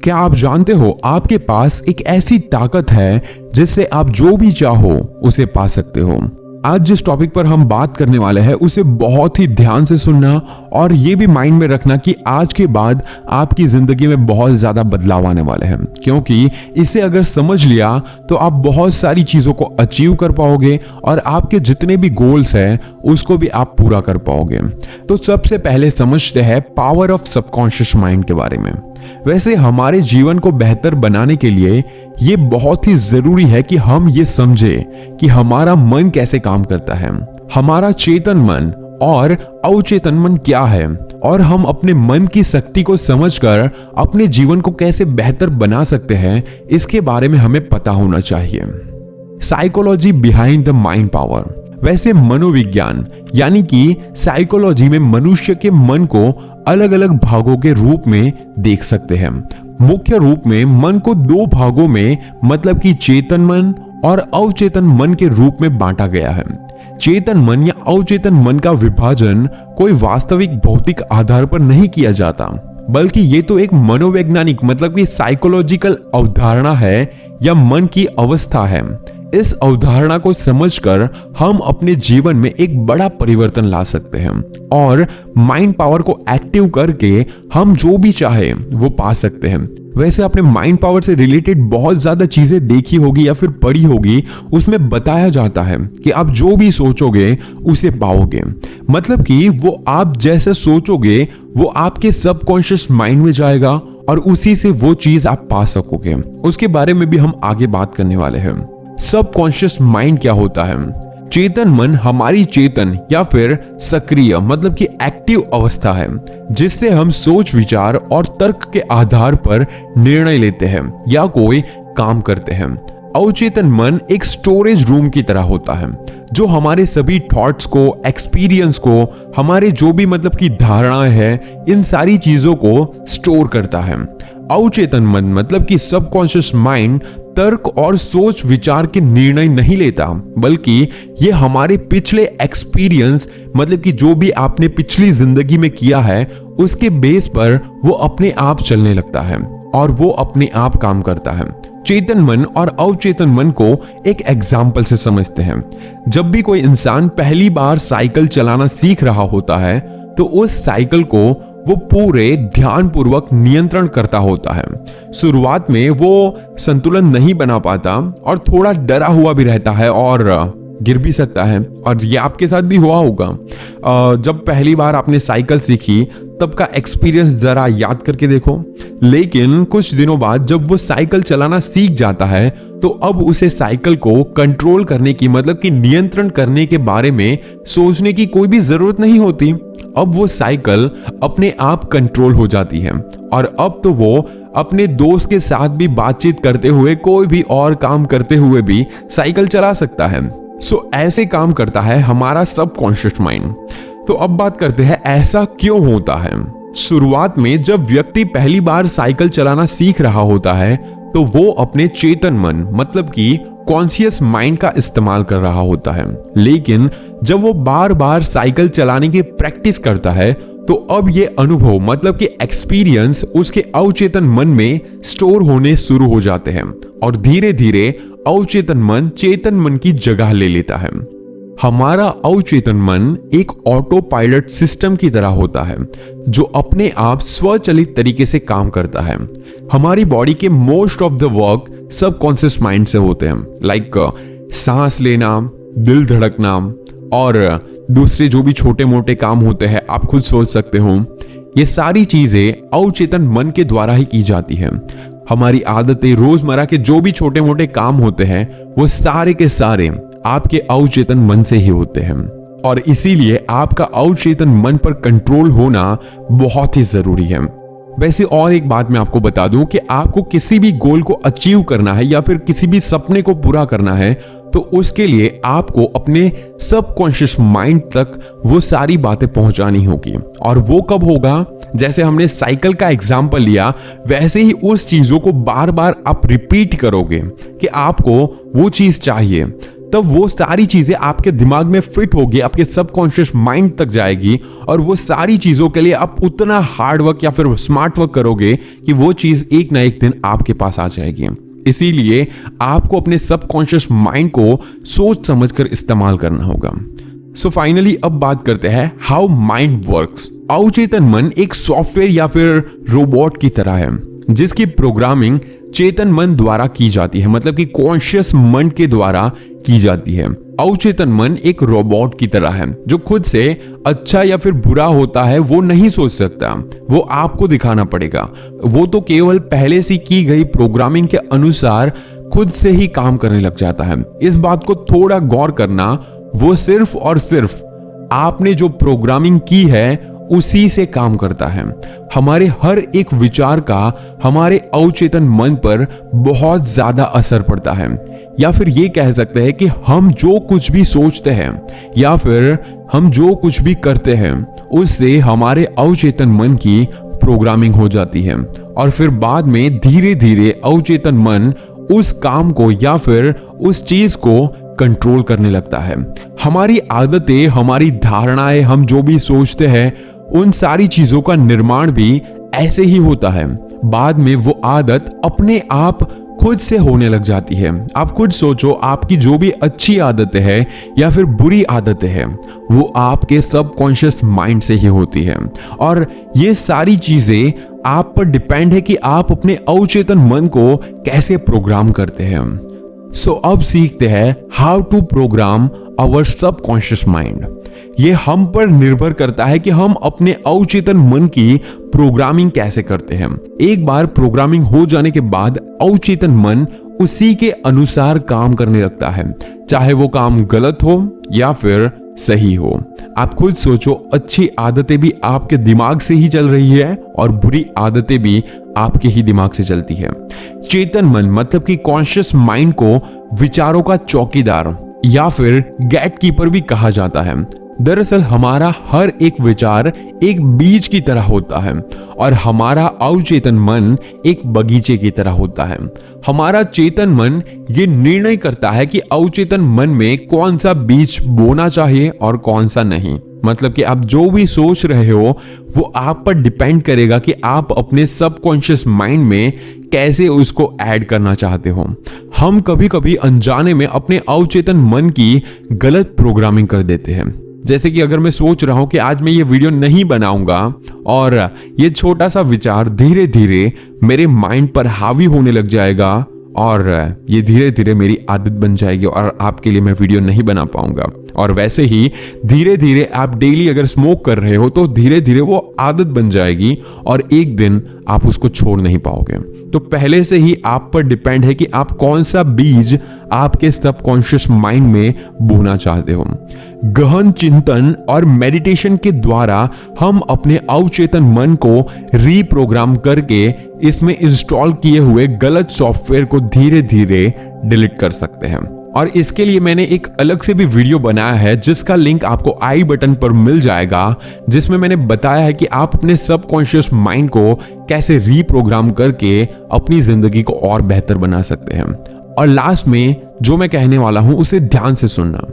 क्या आप जानते हो आपके पास एक ऐसी ताकत है जिससे आप जो भी चाहो उसे पा सकते हो। आज जिस टॉपिक पर हम बात करने वाले हैं उसे बहुत ही ध्यान से सुनना और ये भी माइंड में रखना कि आज के बाद आपकी जिंदगी में बहुत ज्यादा बदलाव आने वाले हैं, क्योंकि इसे अगर समझ लिया तो आप बहुत सारी चीजों को अचीव कर पाओगे और आपके जितने भी गोल्स हैं उसको भी आप पूरा कर पाओगे। तो सबसे पहले समझते हैं पावर ऑफ सबकॉन्शियस माइंड के बारे में। वैसे हमारे जीवन को बेहतर बनाने के लिए ये बहुत ही जरूरी है कि हम ये समझें कि हमारा मन कैसे काम करता है, हमारा चेतन मन और अवचेतन मन क्या है, और हम अपने मन की शक्ति को समझकर अपने जीवन को कैसे बेहतर बना सकते हैं, इसके बारे में हमें पता होना चाहिए। Psychology behind the mind power. वैसे मनोविज्ञान यानी कि साइकोलॉजी में मनुष्य के मन को अलग अलग भागों के रूप में देख सकते हैं। मुख्य रूप में मन को दो भागों में मतलब कि चेतन मन और अवचेतन मन के रूप में बांटा गया है। चेतन मन या अवचेतन मन का विभाजन कोई वास्तविक भौतिक आधार पर नहीं किया जाता, बल्कि ये तो एक मनोवैज्ञानिक मतलब कि साइकोलॉजिकल अवधारणा है या मन की अवस्था है। इस अवधारणा को समझकर हम अपने जीवन में एक बड़ा परिवर्तन ला सकते हैं और माइंड पावर को एक्टिव करके हम जो भी चाहे वो पा सकते हैं। वैसे आपने माइंड पावर से रिलेटेड बहुत ज्यादा चीजें देखी होगी या फिर पढ़ी होगी, उसमें बताया जाता है कि आप जो भी सोचोगे उसे पाओगे। मतलब कि वो आप जैसे सोचोगे वो आपके सबकॉन्शियस माइंड में जाएगा और उसी से वो चीज आप पा सकोगे। उसके बारे में भी हम आगे बात करने वाले हैं। सबकॉन्शियस माइंड क्या होता है? चेतन मन हमारी चेतन या फिर सक्रिय मतलब कि एक्टिव अवस्था है, जिससे हम सोच विचार और तर्क के आधार पर निर्णय लेते हैं या कोई काम करते हैं। अवचेतन मन एक स्टोरेज रूम की तरह होता है जो हमारे सभी थॉट्स को, एक्सपीरियंस को, हमारे जो भी मतलब की धारणाएं हैं, इन सारी चीजों को स्टोर करता है। अवचेतन मन मतलब कि सबकॉन्शियस माइंड तर्क और सोच विचार के निर्णय नहीं लेता, बल्कि ये हमारे पिछले एक्सपीरियंस मतलब कि जो भी आपने पिछली जिंदगी में किया है उसके बेस पर वो अपने आप चलने लगता है और वो अपने आप काम करता है। चेतन मन और अवचेतन मन को एक एग्जाम्पल से समझते हैं। जब भी कोई इंसान पहली बार साइकिल चलाना सीख रहा होता है तो उस साइकिल को वो पूरे ध्यानपूर्वक नियंत्रण करता होता है। शुरुआत में वो संतुलन नहीं बना पाता और थोड़ा डरा हुआ भी रहता है और गिर भी सकता है, और ये आपके साथ भी हुआ होगा। जब पहली बार आपने साइकिल सीखी तब का एक्सपीरियंस जरा याद करके देखो। लेकिन कुछ दिनों बाद जब वो साइकिल चलाना सीख जाता है तो अब उसे साइकिल को कंट्रोल करने की मतलब कि नियंत्रण करने के बारे में सोचने की कोई भी जरूरत नहीं होती। अब वो साइकिल अपने आप कंट्रोल हो जाती है और अब तो वो अपने दोस्त के साथ भी बातचीत करते हुए, कोई भी और काम करते हुए भी साइकिल चला सकता है। ऐसे काम करता है हमारा सबकॉन्शियस माइंड। तो अब बात करते हैं ऐसा क्यों होता है। शुरुआत में जब व्यक्ति पहली बार साइकिल चलाना सीख रहा होता है तो वो अपने चेतन मन मतलब कि कॉन्शियस माइंड का इस्तेमाल कर रहा होता है। लेकिन जब वो बार बार साइकिल चलाने की प्रैक्टिस करता है तो अब ये अनुभव मतलब कि एक्सपीरियंस उसके अवचेतन मन में स्टोर होने शुरू हो जाते हैं और धीरे धीरे अवचेतन मन चेतन मन की जगह ले लेता है। हमारा अवचेतन मन एक ऑटो पायलट सिस्टम की तरह होता है जो अपने आप स्वचालित तरीके से काम करता है। हमारी बॉडी के most of the work subconscious mind से होते हैं, लाइक सांस लेना, दिल धड़कना और दूसरे जो भी छोटे मोटे काम होते हैं, आप खुद सोच सकते हो। ये सारी चीजें अवचेतन मन के द्वारा ही की जाती है। हमारी आदतें, रोजमर्रा के जो भी छोटे मोटे काम होते हैं वो सारे के सारे आपके अवचेतन मन से ही होते हैं और इसीलिए आपका अवचेतन मन पर कंट्रोल होना बहुत ही जरूरी है। वैसे और एक बात मैं आपको बता दूं कि आपको किसी भी गोल को अचीव करना है या फिर किसी भी सपने को पूरा करना है तो उसके लिए आपको अपने सबकॉन्शियस माइंड तक वो सारी बातें पहुंचानी होगी। और वो कब होगा? जैसे हमने साइकिल का एग्जाम्पल लिया, वैसे ही उस चीजों को बार बार आप रिपीट करोगे कि आपको वो चीज चाहिए, तब वो सारी चीजें आपके दिमाग में फिट होगी, आपके सबकॉन्शियस माइंड तक जाएगी और वो सारी चीजों के लिए आप उतना हार्ड वर्क या फिर स्मार्ट वर्क करोगे कि वो चीज एक ना एक दिन आपके पास आ जाएगी। इसीलिए आपको अपने सबकॉन्शियस माइंड को सोच समझकर इस्तेमाल करना होगा। सो फाइनली अब बात करते हैं हाउ माइंड वर्क्स। अवचेतन मन एक सॉफ्टवेयर या फिर रोबोट की तरह है जिसकी प्रोग्रामिंग चेतन मन द्वारा की जाती है, मतलब कि कॉन्शियस मन के द्वारा की जाती है। अवचेतन मन एक रोबोट की तरह है जो खुद से अच्छा या फिर बुरा होता है वो नहीं सोच सकता, वो आपको दिखाना पड़ेगा। वो तो केवल पहले से की गई प्रोग्रामिंग के अनुसार खुद से ही काम करने लग जाता है। इस बात को थोड़ा गौर करना, वो सिर्फ और सिर्फ आपने जो प्रोग्रामिंग की है उसी से काम करता है। हमारे हर एक विचार का हमारे अवचेतन मन पर बहुत ज्यादा असर पड़ता है, या फिर ये कह सकते हैं कि हम जो कुछ भी सोचते हैं या फिर हम जो कुछ भी करते हैं उससे हमारे अवचेतन मन की प्रोग्रामिंग हो जाती है और फिर बाद में धीरे धीरे अवचेतन मन उस काम को या फिर उस चीज को कंट्रोल करने लगता है। हमारी आदतें, हमारी धारणाएं, हम जो भी सोचते हैं उन सारी चीजों का निर्माण भी ऐसे ही होता है। बाद में वो आदत अपने आप खुद से होने लग जाती है। आप खुद सोचो, आपकी जो भी अच्छी आदतें हैं या फिर बुरी आदतें हैं वो आपके सबकॉन्शियस माइंड से ही होती है और ये सारी चीजें आप पर डिपेंड है कि आप अपने अवचेतन मन को कैसे प्रोग्राम करते हैं। सो अब सीखते हैं how to program our subconscious mind. ये हम पर निर्भर करता है कि हम अपने अवचेतन मन की प्रोग्रामिंग कैसे करते हैं। एक बार प्रोग्रामिंग हो जाने के बाद अवचेतन मन उसी के अनुसार काम करने लगता है, चाहे वो काम गलत हो या फिर सही हो। आप खुद सोचो, अच्छी आदतें भी आपके दिमाग से ही चल रही है और बुरी आदतें भी आपके ही दिमाग से चलती है। चेतन मन मतलब कि कॉन्शियस माइंड को विचारों का चौकीदार या फिर गेट कीपर भी कहा जाता है। दरअसल हमारा हर एक विचार एक बीज की तरह होता है और हमारा अवचेतन मन एक बगीचे की तरह होता है। हमारा चेतन मन ये निर्णय करता है कि अवचेतन मन में कौन सा बीज बोना चाहिए और कौन सा नहीं। मतलब कि आप जो भी सोच रहे हो वो आप पर डिपेंड करेगा कि आप अपने सबकॉन्शियस माइंड में कैसे उसको ऐड करना चाहते हो। हम कभी कभी अनजाने में अपने अवचेतन मन की गलत प्रोग्रामिंग कर देते हैं। जैसे कि अगर मैं सोच रहा हूं कि आज मैं ये वीडियो नहीं बनाऊंगा और ये छोटा सा विचार धीरे धीरे मेरे माइंड पर हावी होने लग जाएगा और ये धीरे धीरे मेरी आदत बन जाएगी और आपके लिए मैं वीडियो नहीं बना पाऊंगा। और वैसे ही धीरे धीरे आप डेली अगर स्मोक कर रहे हो तो धीरे धीरे वो आदत बन जाएगी और एक दिन आप उसको छोड़ नहीं पाओगे। तो पहले से ही आप पर डिपेंड है कि आप कौन सा बीज आपके सबकॉन्शियस माइंड में बोना चाहते हो। गहन चिंतन और मेडिटेशन के द्वारा हम अपने अवचेतन मन को रीप्रोग्राम करके इसमें इंस्टॉल किए हुए गलत सॉफ्टवेयर को धीरे धीरे डिलीट कर सकते हैं। और इसके लिए मैंने एक अलग से भी वीडियो बनाया है जिसका लिंक आपको आई बटन पर मिल जाएगा, जिसमें मैंने बताया है कि आप अपने सबकॉन्शियस माइंड को कैसे रीप्रोग्राम करके अपनी जिंदगी को और बेहतर बना सकते हैं। और लास्ट में जो मैं कहने वाला हूं उसे ध्यान से सुनना।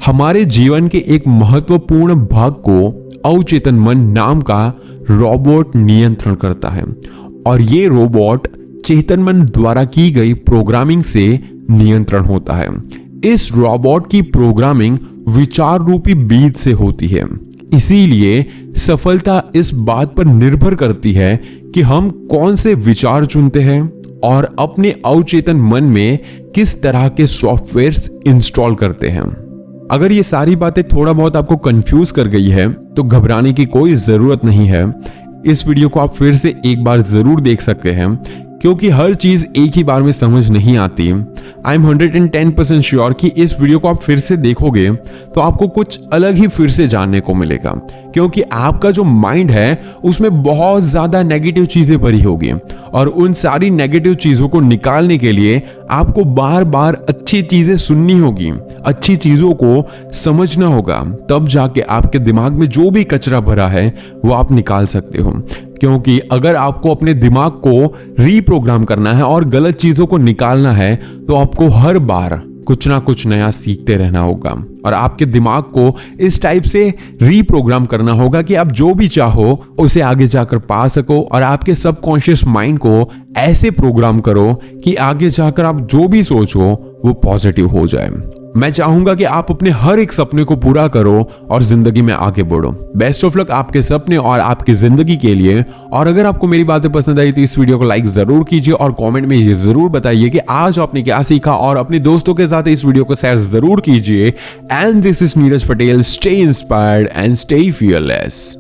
हमारे जीवन के एक महत्वपूर्ण भाग को अवचेतन मन नाम का रोबोट नियंत्रण करता है और ये रोबोट चेतन मन द्वारा की गई प्रोग्रामिंग से नियंत्रण होता है। इस रोबोट की प्रोग्रामिंग विचार रूपी बीज से होती है। इसीलिए सफलता इस बात पर निर्भर करती है कि हम कौन से विचार चुनते हैं और अपने अवचेतन मन में किस तरह के सॉफ्टवेयर्स इंस्टॉल करते हैं। अगर ये सारी बातें थोड़ा बहुत आपको कंफ्यूज कर गई है तो घबराने की कोई जरूरत नहीं है। इस वीडियो को आप फिर से एक बार जरूर देख सकते हैं क्योंकि हर चीज एक ही बार में समझ नहीं आती। आई एम 110% श्योर कि इस वीडियो को आप फिर से देखोगे तो आपको कुछ अलग ही फिर से जानने को मिलेगा, क्योंकि आपका जो माइंड है उसमें बहुत ज्यादा नेगेटिव चीजें भरी होगी और उन सारी नेगेटिव चीजों को निकालने के लिए आपको बार बार अच्छी चीजें सुननी होगी, अच्छी चीजों को समझना होगा, तब जाके आपके दिमाग में जो भी कचरा भरा है वो आप निकाल सकते हो। क्योंकि अगर आपको अपने दिमाग को रीप्रोग्राम करना है और गलत चीजों को निकालना है तो आपको हर बार कुछ ना कुछ नया सीखते रहना होगा और आपके दिमाग को इस टाइप से रीप्रोग्राम करना होगा कि आप जो भी चाहो उसे आगे जाकर पा सको और आपके सबकॉन्शियस माइंड को ऐसे प्रोग्राम करो कि आगे जाकर आप जो भी सोचो वो पॉजिटिव हो जाए। मैं चाहूंगा कि आप अपने हर एक सपने को पूरा करो और जिंदगी में आगे बढ़ो। बेस्ट ऑफ लक आपके सपने और आपकी जिंदगी के लिए। और अगर आपको मेरी बातें पसंद आई तो इस वीडियो को लाइक जरूर कीजिए और कमेंट में ये जरूर बताइए कि आज आपने क्या सीखा और अपने दोस्तों के साथ इस वीडियो को शेयर जरूर कीजिए। And this is Neeraj Patel. Stay inspired and stay fearless.